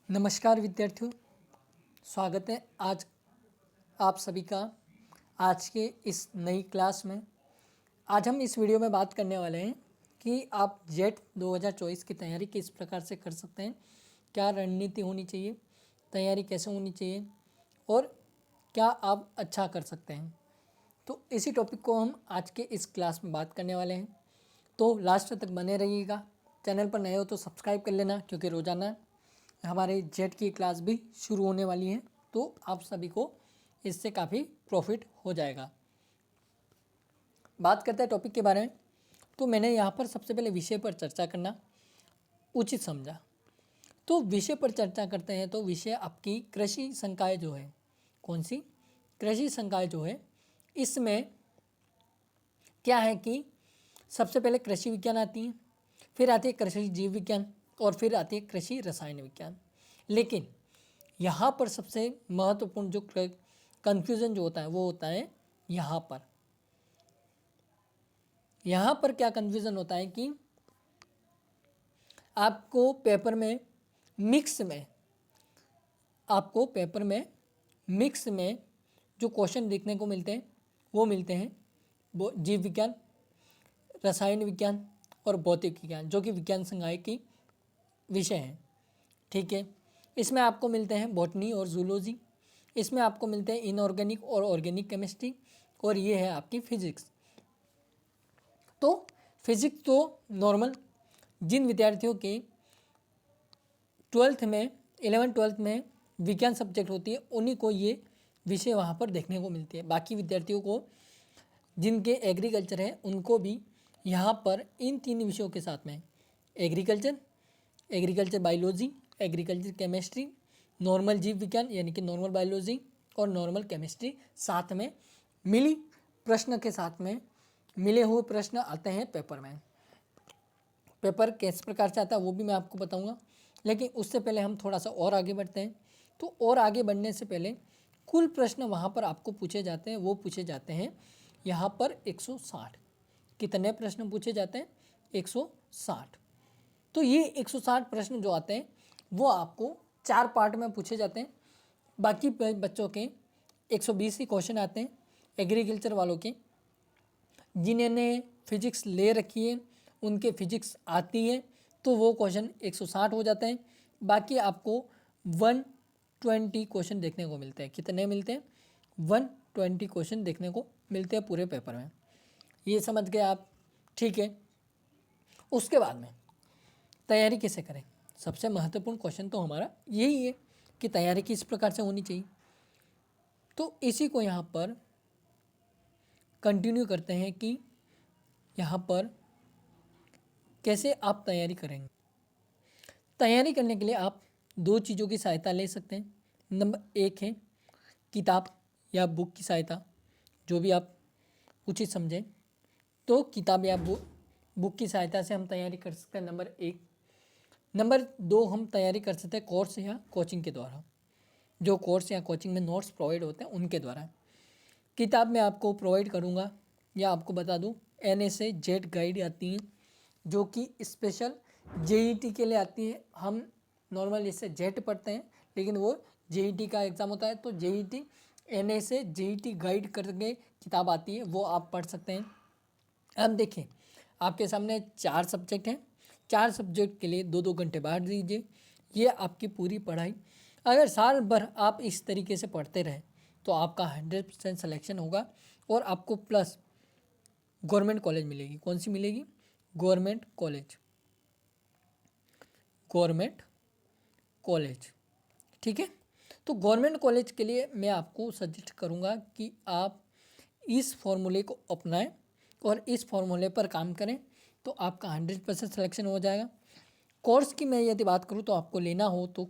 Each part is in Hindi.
नमस्कार विद्यार्थियों, स्वागत है आज आप सभी का आज के इस नई क्लास में। आज हम इस वीडियो में बात करने वाले हैं कि आप जेट 2024 की तैयारी किस प्रकार से कर सकते हैं, क्या रणनीति होनी चाहिए, तैयारी कैसे होनी चाहिए और क्या आप अच्छा कर सकते हैं। तो इसी टॉपिक को हम आज के इस क्लास में बात करने वाले हैं। तो लास्ट तक बने रहिएगा। चैनल पर नए हो तो सब्सक्राइब कर लेना, क्योंकि रोज़ाना हमारे जेट की क्लास भी शुरू होने वाली है, तो आप सभी को इससे काफ़ी प्रॉफिट हो जाएगा। बात करते हैं टॉपिक के बारे में। तो मैंने यहाँ पर सबसे पहले विषय पर चर्चा करना उचित समझा। तो विषय पर चर्चा करते हैं। तो विषय आपकी कृषि संकाय जो है, कौन सी कृषि संकाय जो है, इसमें क्या है कि सबसे पहले कृषि विज्ञान आती है, फिर आती है कृषि जीव विज्ञान और फिर आती है कृषि रसायन विज्ञान। लेकिन यहाँ पर सबसे महत्वपूर्ण जो कन्फ्यूज़न जो होता है वो होता है यहाँ पर। यहाँ पर क्या कन्फ्यूज़न होता है कि आपको पेपर में मिक्स में जो क्वेश्चन देखने को मिलते हैं वो मिलते हैं वो जीव विज्ञान, रसायन विज्ञान और भौतिक विज्ञान, जो कि विज्ञान संकाय की विषय हैं। ठीक है, इसमें आपको मिलते हैं बॉटनी और जूलॉजी, इसमें आपको मिलते हैं इनऑर्गेनिक और ऑर्गेनिक केमिस्ट्री, और ये है आपकी फिजिक्स। तो फिजिक्स तो नॉर्मल जिन विद्यार्थियों के 11th-12th में विज्ञान सब्जेक्ट होती है उन्हीं को ये विषय वहाँ पर देखने को मिलती है। बाकी विद्यार्थियों को जिनके एग्रीकल्चर है उनको भी यहाँ पर इन 3 विषयों के साथ में agriculture biology, agriculture chemistry, normal जीव विज्ञान यानी कि नॉर्मल बायोलॉजी और नॉर्मल केमिस्ट्री साथ में मिली प्रश्न के साथ में मिले हुए प्रश्न आते हैं पेपर में। पेपर किस प्रकार से आता है वो भी मैं आपको बताऊंगा, लेकिन उससे पहले हम थोड़ा सा और आगे बढ़ते हैं। तो और आगे बढ़ने से पहले कुल प्रश्न वहाँ पर आपको पूछे जाते हैं, वो पूछे जाते हैं यहाँ पर 160। कितने प्रश्न पूछे जाते हैं? 160। तो ये 160 प्रश्न जो आते हैं वो आपको 4 पार्ट में पूछे जाते हैं। बाकी बच्चों के 120 ही क्वेश्चन आते हैं। एग्रीकल्चर वालों के जिन्होंने फिजिक्स ले रखी है उनके फिजिक्स आती है तो वो क्वेश्चन 160 हो जाते हैं। बाकी आपको 120 क्वेश्चन देखने को मिलते हैं। कितने मिलते हैं? 120 क्वेश्चन देखने को मिलते हैं पूरे पेपर में। ये समझ गए आप? ठीक है। उसके बाद में तैयारी कैसे करें? सबसे महत्वपूर्ण क्वेश्चन तो हमारा यही है कि तैयारी किस प्रकार से होनी चाहिए। तो इसी को यहाँ पर कंटिन्यू करते हैं कि यहाँ पर कैसे आप तैयारी करेंगे। तैयारी करने के लिए आप 2 चीज़ों की सहायता ले सकते हैं। नंबर 1 है किताब या बुक की सहायता, जो भी आप उचित समझें। तो किताब या बुक की सहायता से हम तैयारी कर सकते हैं, नंबर 1। नंबर 2 हम तैयारी कर सकते हैं कोर्स या कोचिंग के द्वारा। जो कोर्स या कोचिंग में नोट्स प्रोवाइड होते हैं उनके द्वारा। किताब में आपको प्रोवाइड करूँगा या आपको बता दूँ, NSA जेट गाइड आती हैं जो कि स्पेशल JET के लिए आती है। हम नॉर्मल इससे जेट पढ़ते हैं, लेकिन वो JET का एग्ज़ाम होता है। तो JET NSA JET गाइड करके किताब आती है, वो आप पढ़ सकते हैं। अब देखें, आपके सामने 4 सब्जेक्ट हैं। 4 सब्जेक्ट के लिए 2-2 घंटे बाहर दीजिए। ये आपकी पूरी पढ़ाई, अगर साल भर आप इस तरीके से पढ़ते रहें तो आपका 100% सिलेक्शन होगा और आपको प्लस गवर्नमेंट कॉलेज मिलेगी। कौन सी मिलेगी? Government college. ठीक है। तो गवर्नमेंट कॉलेज के लिए मैं आपको सजेस्ट करूँगा कि आप इस फॉर्मूले को अपनाएं और इस फॉर्मूले पर काम करें, तो आपका 100% सिलेक्शन हो जाएगा। कोर्स की मैं यदि बात करूँ तो आपको लेना हो तो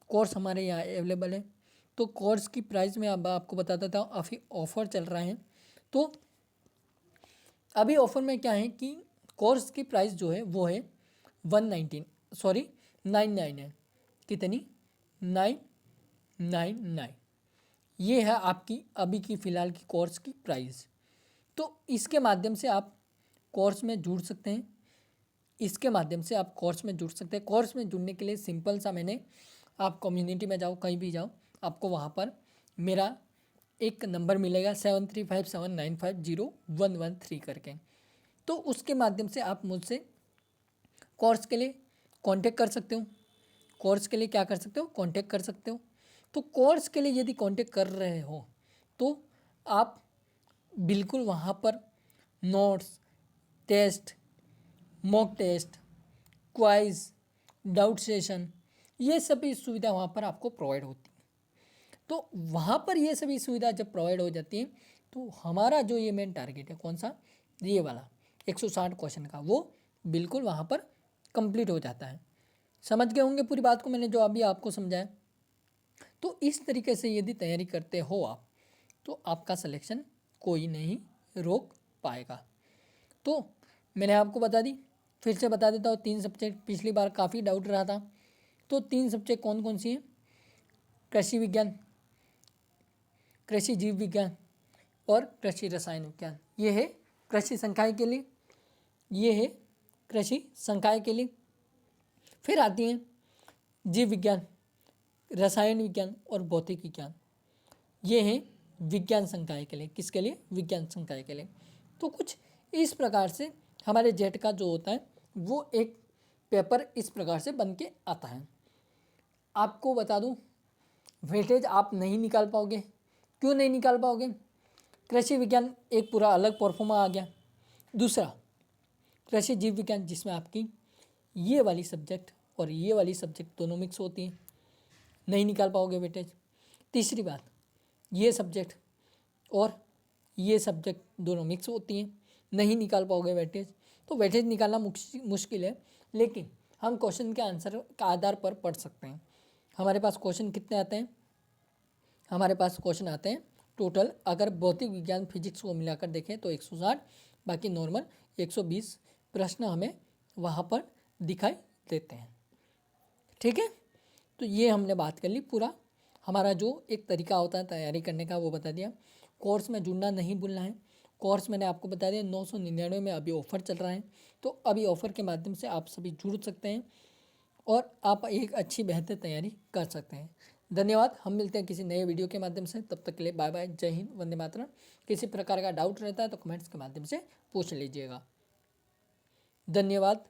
कोर्स हमारे यहाँ अवेलेबल है। तो कोर्स की प्राइस में अब आपको बता देता हूँ, अभी ऑफ़र चल रहा है। तो अभी ऑफ़र में क्या है कि कोर्स की प्राइस जो है वो है 99 है। कितनी? 999। ये है आपकी अभी की फ़िलहाल की कोर्स की प्राइस। तो इसके माध्यम से आप कोर्स में जुड़ सकते हैं। कोर्स में जुड़ने के लिए सिंपल सा मैंने आप कम्युनिटी में जाओ, कहीं भी जाओ, आपको वहाँ पर मेरा एक नंबर मिलेगा 7357950113 करके। तो उसके माध्यम से आप मुझसे कोर्स के लिए कांटेक्ट कर सकते हो। कोर्स के लिए क्या कर सकते हो, कांटेक्ट कर सकते हो। तो कोर्स के लिए यदि कांटेक्ट कर रहे हो तो आप बिल्कुल वहाँ पर notes, test, mock test, quiz, doubt session, ये सभी सुविधा वहाँ पर आपको प्रोवाइड होती है। तो वहाँ पर ये सभी सुविधा जब प्रोवाइड हो जाती है तो हमारा जो ये मेन टारगेट है, कौन सा, ये वाला 160 क्वेश्चन का, वो बिल्कुल वहाँ पर कंप्लीट हो जाता है। समझ गए होंगे पूरी बात को मैंने जो अभी आपको समझाया। तो इस तरीके से यदि तैयारी करते हो आप तो आपका सिलेक्शन कोई नहीं रोक पाएगा। तो मैंने आपको बता दी, फिर से बता देता हूँ, 3 सब्जेक्ट, पिछली बार काफ़ी डाउट रहा था। तो 3 सब्जेक्ट कौन कौन सी हैं, कृषि विज्ञान, कृषि जीव विज्ञान और कृषि रसायन विज्ञान। ये है कृषि संकाय के लिए, ये है कृषि संकाय के लिए। फिर आती हैं जीव विज्ञान, रसायन विज्ञान और भौतिक विज्ञान। ये हैं विज्ञान संकाय के लिए, किसके लिए, विज्ञान संकाय के लिए। तो कुछ इस प्रकार से हमारे जेट का जो होता है वो एक पेपर इस प्रकार से बन के आता है। आपको बता दूं, वेटेज आप नहीं निकाल पाओगे। क्यों नहीं निकाल पाओगे, कृषि विज्ञान एक पूरा अलग परफॉर्मा आ गया। दूसरा कृषि जीव विज्ञान, जिसमें आपकी ये वाली सब्जेक्ट और ये वाली सब्जेक्ट दोनों मिक्स होती हैं, नहीं निकाल पाओगे वेटेज। तीसरी बात, ये सब्जेक्ट और ये सब्जेक्ट दोनों मिक्स होती हैं, नहीं निकाल पाओगे वेटेज। तो वेटेज निकालना मुश्किल है, लेकिन हम क्वेश्चन के आंसर के आधार पर पढ़ सकते हैं। हमारे पास क्वेश्चन कितने आते हैं, हमारे पास क्वेश्चन आते हैं टोटल, अगर भौतिक विज्ञान फिजिक्स को मिलाकर देखें तो 160, बाकी नॉर्मल 120 प्रश्न हमें वहाँ पर दिखाई देते हैं। ठीक है, तो ये हमने बात कर ली, पूरा हमारा जो एक तरीका होता है तैयारी करने का वो बता दिया। कोर्स में जुड़ना नहीं भूलना है। कोर्स मैंने आपको बता दिया 999 में अभी ऑफ़र चल रहा है, तो अभी ऑफ़र के माध्यम से आप सभी जुड़ सकते हैं और आप एक अच्छी बेहतर तैयारी कर सकते हैं। धन्यवाद, हम मिलते हैं किसी नए वीडियो के माध्यम से, तब तक के लिए बाय बाय, जय हिंद, वंदे मातरम। किसी प्रकार का डाउट रहता है तो कमेंट्स के माध्यम से पूछ लीजिएगा। धन्यवाद।